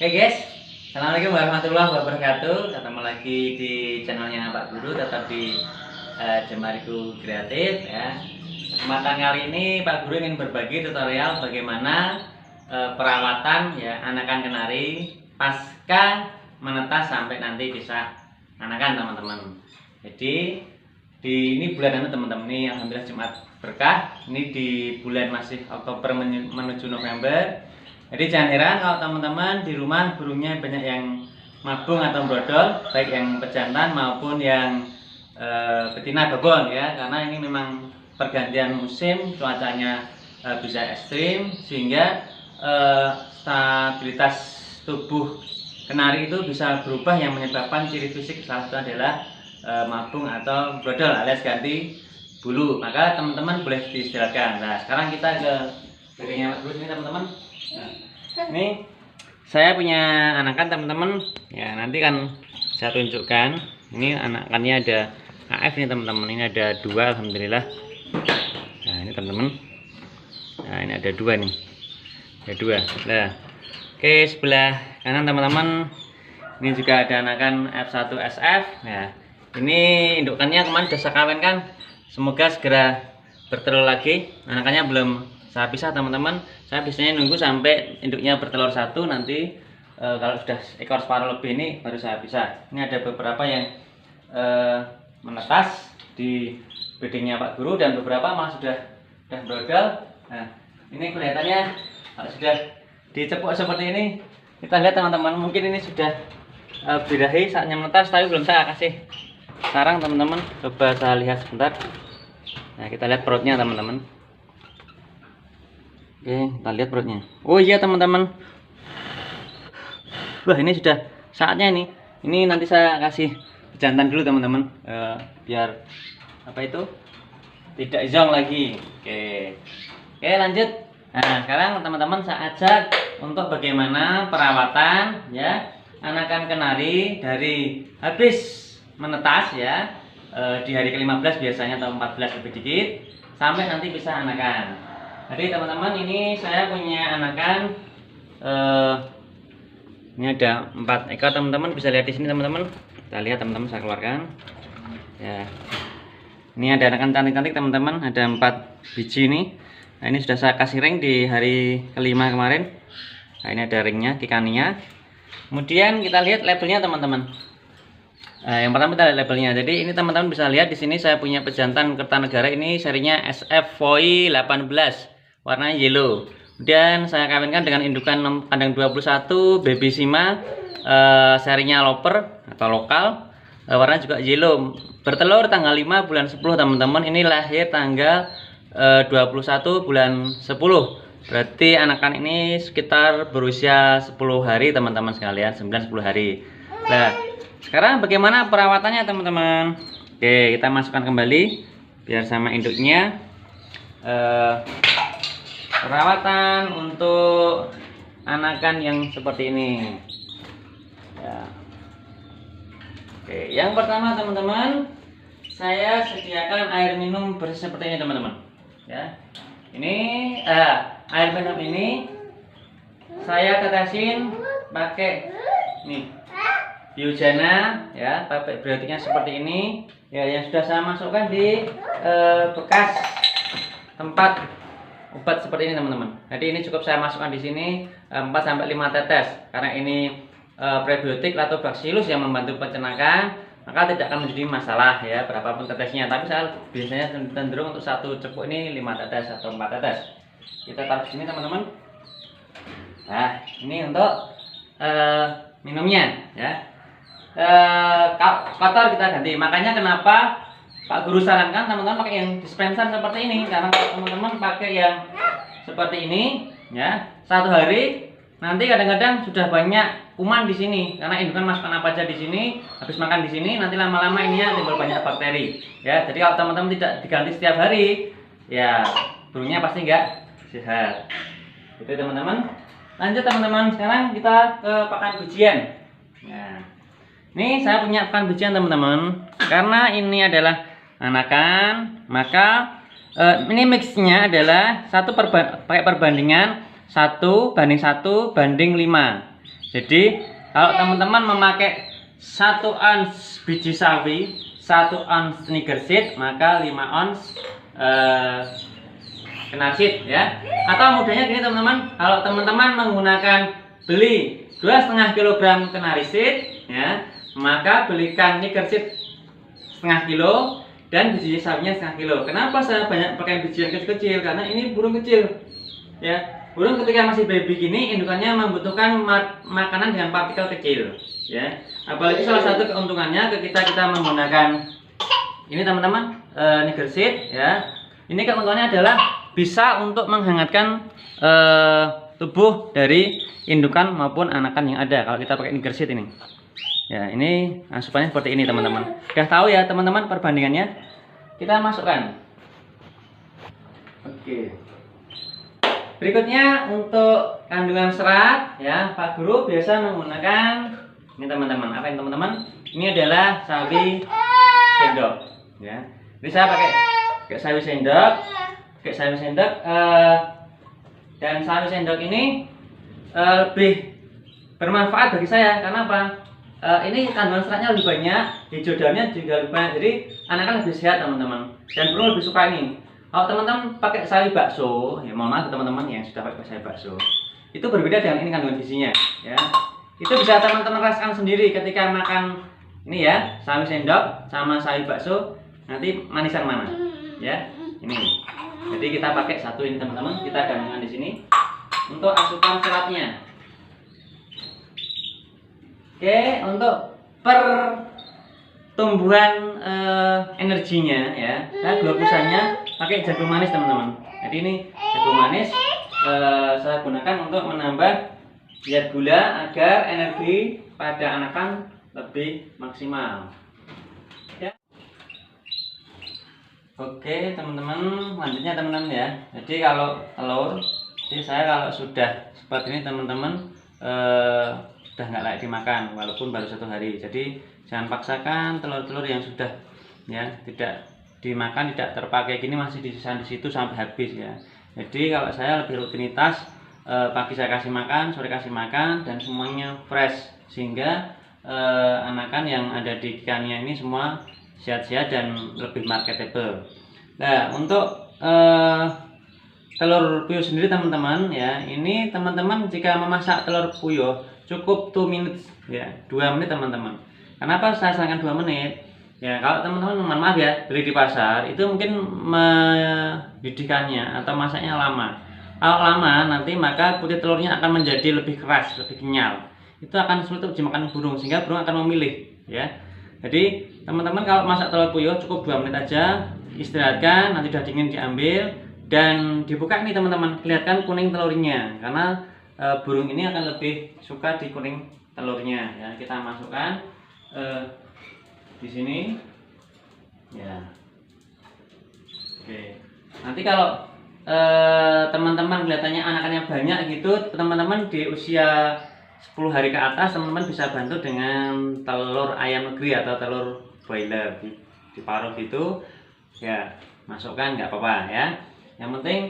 Oke guys, assalamualaikum warahmatullahi wabarakatuh. Ketemu lagi di channelnya Pak Guru, tetap di Jemariku Kreatif ya. Kesempatan kali ini Pak Guru ingin berbagi tutorial bagaimana perawatan ya anakan kenari pasca menetas sampai nanti bisa anakan teman-teman. Jadi ini bulan teman-teman, ini alhamdulillah Jumat berkah. Ini di bulan masih Oktober menuju November. Jadi jangan heran kalau teman-teman di rumah burungnya banyak yang mabung atau brodol, baik yang pejantan maupun yang betina babon ya, karena ini memang pergantian musim, cuacanya bisa ekstrim sehingga stabilitas tubuh kenari itu bisa berubah, yang menyebabkan ciri fisik salah satu adalah mabung atau brodol alias ganti bulu. Maka teman-teman boleh diistirahatkan. Nah, sekarang kita ke bagiannya terus ini teman-teman. Nah, ini saya punya anakan teman-teman ya, nanti kan saya tunjukkan. Ini anakannya ada AF nih teman-teman, ini ada dua alhamdulillah. Nah ini teman-teman, nah ini ada dua nih, ada dua. Nah oke, sebelah kanan teman-teman ini juga ada anakan F1 SF ya. Ini indukannya kemarin sudah saya kawinkan, semoga segera bertelur lagi. Anakannya belum saya pisah teman-teman, saya biasanya nunggu sampai induknya bertelur satu, nanti kalau sudah ekor separuh lebih ini baru saya pisah. Ini ada beberapa yang menetas di bedingnya Pak Guru dan beberapa malah sudah brodol. Nah ini kelihatannya kalau sudah dicepuk seperti ini, kita lihat teman-teman, mungkin ini sudah birahi saatnya menetas, tapi belum saya kasih sarang teman-teman. Coba saya lihat sebentar. Nah kita lihat perutnya teman-teman. Oke, kita lihat perutnya. Oh iya teman-teman, wah ini sudah saatnya ini. Ini nanti saya kasih jantan dulu teman-teman, biar apa itu tidak zong lagi. Oke lanjut. Nah sekarang teman-teman saya ajak untuk bagaimana perawatan ya anakan kenari dari habis menetas ya, di hari ke-15 biasanya atau 14 lebih dikit, sampai nanti bisa anakan. Jadi teman-teman, ini saya punya anakan ini ada 4 ekor teman-teman, bisa lihat di sini teman-teman. Kita lihat teman-teman, saya keluarkan ya. Ini ada anakan cantik-cantik teman-teman, ada 4 biji ini. Nah ini sudah saya kasih ring di hari ke-5 kemarin. Nah ini ada ringnya, tikaninya. Kemudian kita lihat labelnya teman-teman. Nah, yang pertama kita lihat labelnya. Jadi ini teman-teman bisa lihat di sini saya punya pejantan Kertanegara, ini serinya SF Voi 18, warna yellow. Kemudian saya kawinkan dengan indukan kandang 21 Baby Sima, serinya loper atau lokal, warna juga yellow. Bertelur tanggal 5 bulan 10 teman-teman. Ini lahir tanggal 21 bulan 10. Berarti anakan ini sekitar berusia 10 hari teman-teman sekalian, 9-10 hari. Nah sekarang bagaimana perawatannya teman-teman? Oke, kita masukkan kembali biar sama induknya. Perawatan untuk anakan yang seperti ini ya. Oke, yang pertama teman-teman, saya sediakan air minum bersih seperti ini teman-teman ya. Ini air minum ini saya tetesin pakai nih Biojana ya, probiotiknya seperti ini ya, yang sudah saya masukkan di bekas tempat obat seperti ini teman-teman. Jadi ini cukup saya masukkan di sini 4-5 tetes, karena ini prebiotik Lactobacillus yang membantu pencernaan, maka tidak akan menjadi masalah ya berapapun tetesnya. Tapi saya biasanya cenderung untuk satu cepuk ini 5 tetes atau 4 tetes. Kita taruh di sini teman-teman. Nah ini untuk minumnya ya. Kotor kita ganti. Makanya kenapa Pak Guru sarankan teman-teman pakai yang dispenser seperti ini, karena kalau teman-teman pakai yang seperti ini ya, satu hari nanti kadang-kadang sudah banyak kuman di sini, karena indukan masukkan apa aja di sini, habis makan di sini, nanti lama-lama ininya timbul banyak bakteri ya. Jadi kalau teman-teman tidak diganti setiap hari ya, burungnya pasti enggak sehat. Itu teman-teman. Lanjut teman-teman, sekarang kita ke pakan bijian. Nah ini saya punya pakan bijian teman-teman, karena ini adalah anakan, maka ini mixnya adalah pakai perbandingan 1:1:5. Jadi kalau teman-teman memakai 1 ons biji sawi, 1 ons Niger seed, maka 5 ons kenar seed ya. Atau mudahnya gini teman-teman, kalau teman-teman menggunakan beli 2,5 kg kenari seed ya, maka belikan Niger seed setengah kilo dan biji sawinya setengah kilo. Kenapa saya banyak pakai biji yang kecil-kecil? Karena ini burung kecil ya. Burung ketika masih baby gini, indukannya membutuhkan makanan dengan partikel kecil ya. Apalagi salah satu keuntungannya ketika kita menggunakan ini teman-teman, Niger seed ya. Ini keuntungannya adalah bisa untuk menghangatkan tubuh dari indukan maupun anakan yang ada kalau kita pakai Niger seed ini. Ya, ini asupannya seperti ini teman-teman. Udah tahu ya teman-teman perbandingannya? Kita masukkan. Oke. Berikutnya untuk kandungan serat ya, Pak Guru biasa menggunakan ini teman-teman. Apa yang teman-teman? Ini adalah sawi sendok ya. Jadi saya pakai sawi sendok, dan sawi sendok ini lebih bermanfaat bagi saya. Karena apa? Ini kandungan seratnya lebih banyak, hijau daunnya juga lebih banyak, jadi anakan lebih sehat teman-teman, dan burung lebih suka ini. Kalau teman-teman pakai sawi bakso, ya mohon maaf teman-teman yang sudah pakai sawi bakso, itu berbeda dengan ini kandungan gizinya ya. Itu bisa teman-teman rasakan sendiri ketika makan ini ya, sawi sendok sama sawi bakso, nanti manisan mana ya. Ini jadi kita pakai satu ini teman-teman, kita gabungkan di sini untuk asupan seratnya. Oke, untuk pertumbuhan energinya ya, saya glukosannya pakai jagung manis teman-teman. Jadi ini jagung manis saya gunakan untuk menambah zat gula agar energi pada anakan lebih maksimal ya. Oke teman-teman, lanjutnya teman-teman ya. Jadi kalau telur, jadi saya kalau sudah seperti ini teman-teman, sudah nggak layak dimakan walaupun baru 1 hari. Jadi jangan paksakan telur-telur yang sudah ya tidak dimakan, tidak terpakai gini masih disisakan di situ sampai habis ya. Jadi kalau saya lebih rutinitas, pagi saya kasih makan, sore kasih makan, dan semuanya fresh sehingga anakan yang ada di ikannya ini semua sehat-sehat dan lebih marketable. Nah untuk telur puyuh sendiri teman-teman ya, ini teman-teman jika memasak telur puyuh cukup 2 menit ya, 2 menit teman-teman. Kenapa saya sarankan 2 menit? Ya kalau teman-teman mohon maaf ya, beli di pasar itu mungkin mendidihkannya atau masaknya lama. Kalau lama nanti maka putih telurnya akan menjadi lebih keras, lebih kenyal. Itu akan sulit untuk dimakan burung sehingga burung akan memilih ya. Jadi teman-teman kalau masak telur puyuh cukup 2 menit aja, istirahatkan, nanti udah dingin diambil dan dibuka nih teman-teman, kelihatan kuning telurnya karena burung ini akan lebih suka di kuning telurnya ya. Kita masukkan di sini ya. Oke, nanti kalau teman-teman kelihatannya anakannya banyak gitu, teman-teman di usia 10 hari ke atas teman-teman bisa bantu dengan telur ayam negeri atau telur broiler diparut gitu ya, masukkan nggak apa-apa ya. Yang penting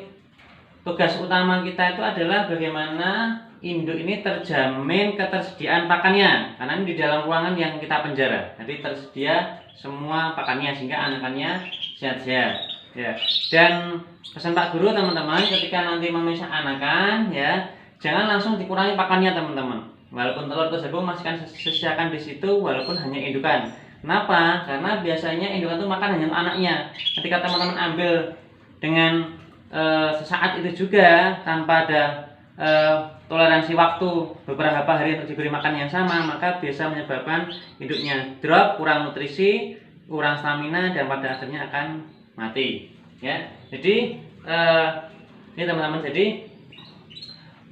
tugas utama kita itu adalah bagaimana induk ini terjamin ketersediaan pakannya, karena ini di dalam ruangan yang kita penjara, jadi tersedia semua pakannya sehingga anakannya sehat-sehat ya. Dan pesan Pak Guru teman-teman, ketika nanti memisah anakan ya, jangan langsung dikurangi pakannya teman-teman. Walaupun telur tersebut masih akan sediakan di situ walaupun hanya indukan. Kenapa? Karena biasanya indukan itu makan hanya anaknya. Ketika teman-teman ambil dengan sesaat itu juga tanpa ada toleransi waktu beberapa hari untuk diberi makan yang sama, maka bisa menyebabkan induknya drop, kurang nutrisi, kurang stamina, dan pada akhirnya akan mati ya. Jadi ini teman-teman, jadi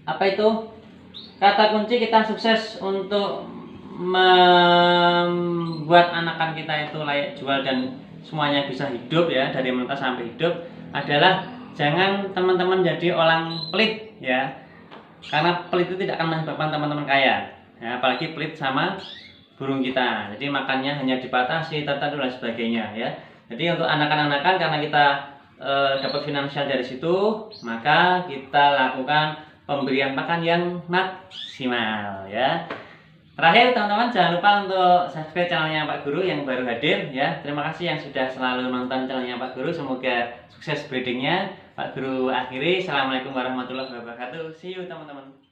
apa itu kata kunci kita sukses untuk membuat anakan kita itu layak jual dan semuanya bisa hidup ya, dari menetas sampai hidup, adalah jangan teman-teman jadi orang pelit ya, karena pelit itu tidak akan menyebabkan teman-teman kaya ya, apalagi pelit sama burung kita. Jadi makannya hanya dibatasi, tertentu dan sebagainya ya. Jadi untuk anakan-anakan, karena kita dapat finansial dari situ, maka kita lakukan pemberian pakan yang maksimal ya. Terakhir teman-teman, jangan lupa untuk subscribe channelnya Pak Guru yang baru hadir ya. Terima kasih yang sudah selalu nonton channelnya Pak Guru. Semoga sukses breedingnya. Pak Guru akhiri. Assalamualaikum warahmatullahi wabarakatuh. See you teman-teman.